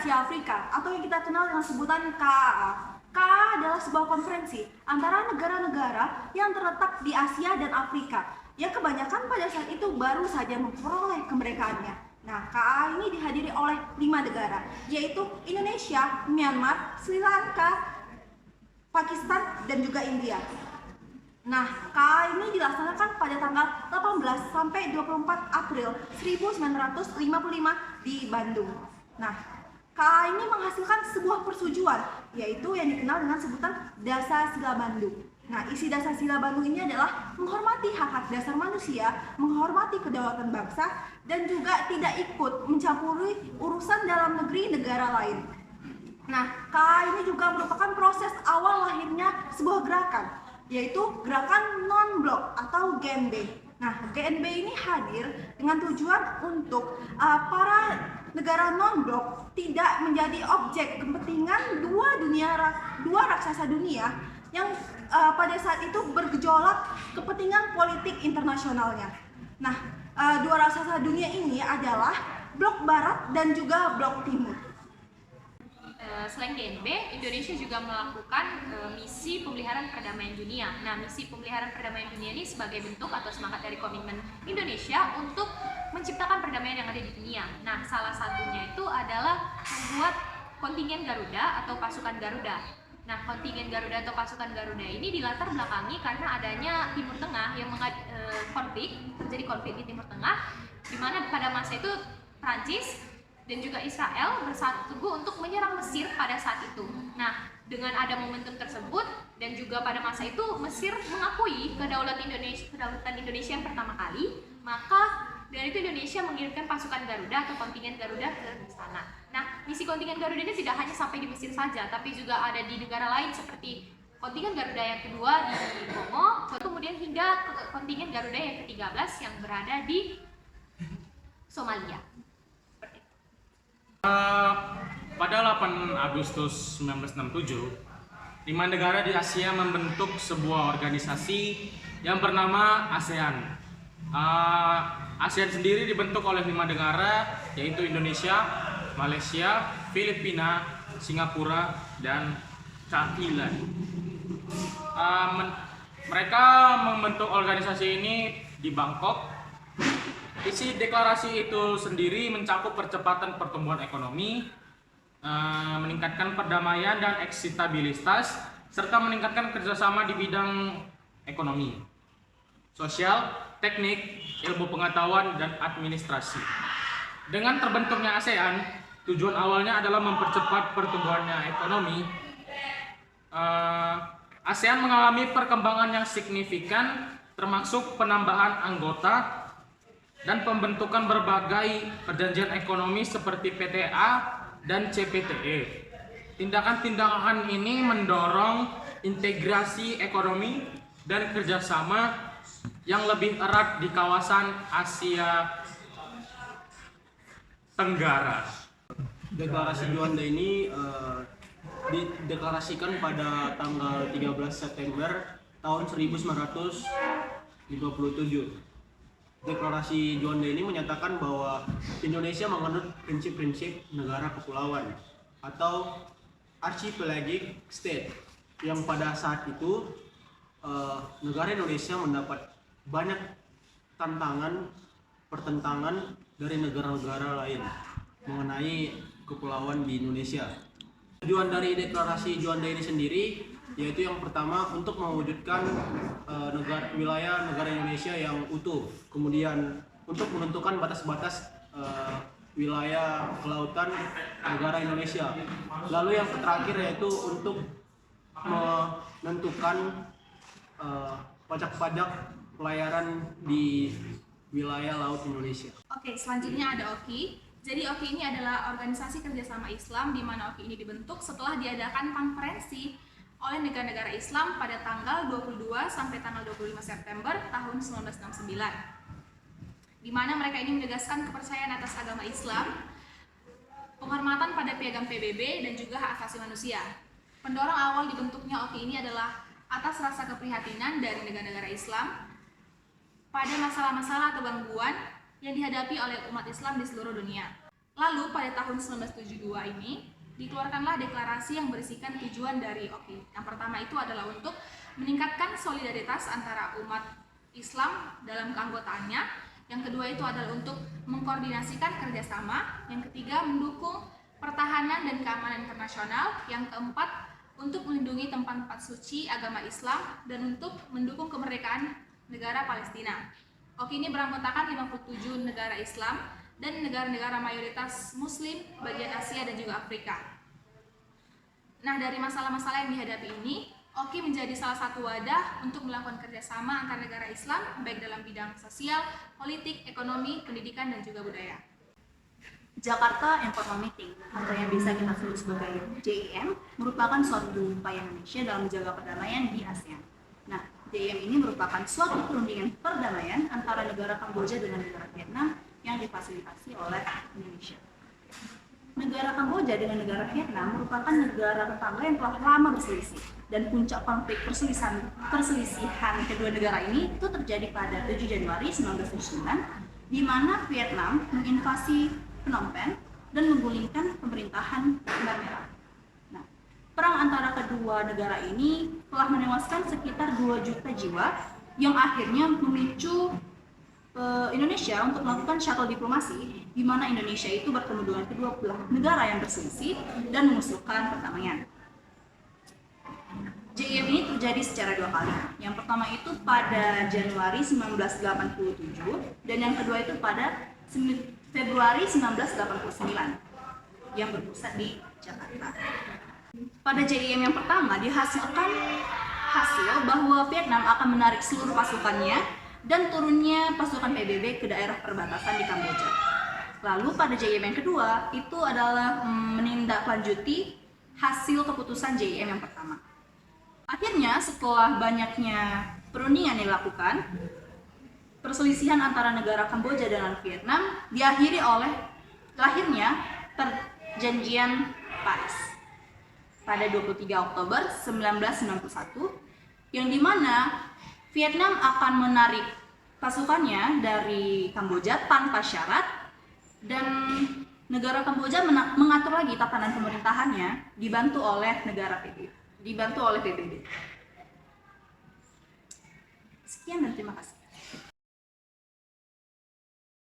Asia Afrika atau yang kita kenal dengan sebutan KAA. KAA adalah sebuah konferensi antara negara-negara yang terletak di Asia dan Afrika yang kebanyakan pada saat itu baru saja memperoleh kemerdekaannya. Nah, KAA ini dihadiri oleh 5 negara, yaitu Indonesia, Myanmar, Sri Lanka, Pakistan, dan juga India. Nah, KAA ini dilaksanakan pada tanggal 18 sampai 24 April 1955 di Bandung. Nah, KAA ini menghasilkan sebuah persetujuan, yaitu yang dikenal dengan sebutan Dasar Sila Bandung. Nah, isi Dasar Sila Bandung ini adalah menghormati hak-hak dasar manusia, menghormati kedaulatan bangsa, dan juga tidak ikut mencampuri urusan dalam negeri negara lain. Nah, KAA ini juga merupakan proses awal lahirnya sebuah gerakan, yaitu gerakan non-blok atau GNB. Nah, GNB ini hadir dengan tujuan untuk para negara non-blok tidak menjadi objek kepentingan dua raksasa dunia yang pada saat itu bergejolak kepentingan politik internasionalnya. Nah, dua raksasa dunia ini adalah blok barat dan juga blok timur. Selain GNB, Indonesia juga melakukan misi pemeliharaan perdamaian dunia. Nah, misi pemeliharaan perdamaian dunia ini sebagai bentuk atau semangat dari komitmen Indonesia untuk menciptakan perdamaian yang ada di dunia. Nah, salah satunya itu adalah membuat kontingen Garuda atau pasukan Garuda. Nah, kontingen Garuda atau pasukan Garuda ini dilatar belakangi karena adanya Timur Tengah yang terjadi konflik di Timur Tengah, di mana pada masa itu Prancis dan juga Israel bersatu teguh untuk menyerang Mesir pada saat itu. Nah, dengan ada momentum tersebut dan juga pada masa itu Mesir mengakui kedaulatan Indonesia yang pertama kali, maka dari itu Indonesia mengirimkan pasukan Garuda atau kontingen Garuda ke sana. Nah, misi kontingen Garuda ini tidak hanya sampai di Mesir saja, tapi juga ada di negara lain seperti kontingen Garuda yang kedua di Kongo, kemudian hingga kontingen Garuda yang ke-13 yang berada di Somalia. Pada 8 Agustus 1967, 5 negara di Asia membentuk sebuah organisasi yang bernama ASEAN. ASEAN sendiri dibentuk oleh 5 negara, yaitu Indonesia, Malaysia, Filipina, Singapura, dan Thailand. Mereka membentuk organisasi ini di Bangkok. Isi deklarasi itu sendiri mencakup percepatan pertumbuhan ekonomi, meningkatkan perdamaian dan stabilitas, serta meningkatkan kerjasama di bidang ekonomi, sosial, teknik, ilmu pengetahuan, dan administrasi. Dengan terbentuknya ASEAN, tujuan awalnya adalah mempercepat pertumbuhannya ekonomi. ASEAN mengalami perkembangan yang signifikan, termasuk penambahan anggota dan pembentukan berbagai perjanjian ekonomi seperti PTA dan CPTE. Tindakan-tindakan ini mendorong integrasi ekonomi dan kerjasama yang lebih erat di kawasan Asia Tenggara. Deklarasi Juanda ini dideklarasikan pada tanggal 13 September tahun 1957. Deklarasi Juanda ini menyatakan bahwa Indonesia menganut prinsip-prinsip negara kepulauan atau archipelagic state, yang pada saat itu negara Indonesia mendapat banyak pertentangan dari negara-negara lain mengenai kepulauan di Indonesia. Tujuan dari deklarasi Juanda ini sendiri yaitu yang pertama untuk mewujudkan wilayah negara Indonesia yang utuh, kemudian untuk menentukan batas-batas wilayah kelautan negara Indonesia. Lalu yang terakhir yaitu untuk menentukan pajak-pajak pelayaran di wilayah laut Indonesia. Oke, selanjutnya ada OKI. Jadi OKI ini adalah organisasi kerjasama Islam di mana OKI ini dibentuk setelah diadakan konferensi oleh negara-negara Islam pada tanggal 22 sampai tanggal 25 September tahun 1969. Di mana mereka ini menegaskan kepercayaan atas agama Islam, penghormatan pada piagam PBB, dan juga hak asasi manusia. Pendorong awal dibentuknya OKI ini adalah atas rasa keprihatinan dari negara-negara Islam pada masalah-masalah atau gangguan yang dihadapi oleh umat Islam di seluruh dunia. Lalu pada tahun 1972 ini dikeluarkanlah deklarasi yang berisikan tujuan dari OKI. Yang pertama itu adalah untuk meningkatkan solidaritas antara umat Islam dalam keanggotaannya. Yang kedua itu adalah untuk mengkoordinasikan kerjasama. Yang ketiga, mendukung pertahanan dan keamanan internasional. Yang keempat, untuk melindungi tempat-tempat suci agama Islam dan untuk mendukung kemerdekaan negara Palestina. OKI ini beranggotakan 57 negara Islam dan negara-negara mayoritas Muslim bagian Asia dan juga Afrika. Nah, dari masalah-masalah yang dihadapi ini, OKI menjadi salah satu wadah untuk melakukan kerjasama antar negara Islam baik dalam bidang sosial, politik, ekonomi, pendidikan, dan juga budaya. Jakarta Informal Meeting atau yang bisa kita sebut sebagai JIM merupakan suatu upaya Indonesia dalam menjaga perdamaian di ASEAN. Nah, JIM ini merupakan suatu perundingan perdamaian antara negara Kamboja dengan negara Vietnam yang difasilitasi oleh Indonesia. Negara Kamboja dengan negara Vietnam merupakan negara tetangga yang telah lama berselisih, dan puncak konflik perselisihan kedua negara ini itu terjadi pada 7 Januari 1979 di mana Vietnam menginvasi Phnom Penh dan menggulingkan pemerintahan Khmer Merah. Nah, perang antara kedua negara ini telah menewaskan sekitar 2 juta jiwa yang akhirnya memicu Indonesia untuk melakukan shuttle diplomasi di mana Indonesia itu bertemu dengan kedua belah negara yang berselisih dan mengusulkan perdamaian. JIM ini terjadi secara 2 kali. Yang pertama itu pada Januari 1987 dan yang kedua itu pada Februari 1989 yang berpusat di Jakarta. Pada JIM yang pertama dihasilkan hasil bahwa Vietnam akan menarik seluruh pasukannya dan turunnya pasukan PBB ke daerah perbatasan di Kamboja. Lalu pada JIM yang kedua itu adalah menindaklanjuti hasil keputusan JIM yang pertama. Akhirnya setelah banyaknya perundingan yang dilakukan, perselisihan antara negara Kamboja dengan Vietnam diakhiri oleh lahirnya Perjanjian Paris pada 23 Oktober 1991 yang dimana Vietnam akan menarik pasukannya dari Kamboja tanpa syarat dan negara Kamboja mengatur lagi tatanan pemerintahannya dibantu oleh PBB. Sekian dan terima kasih.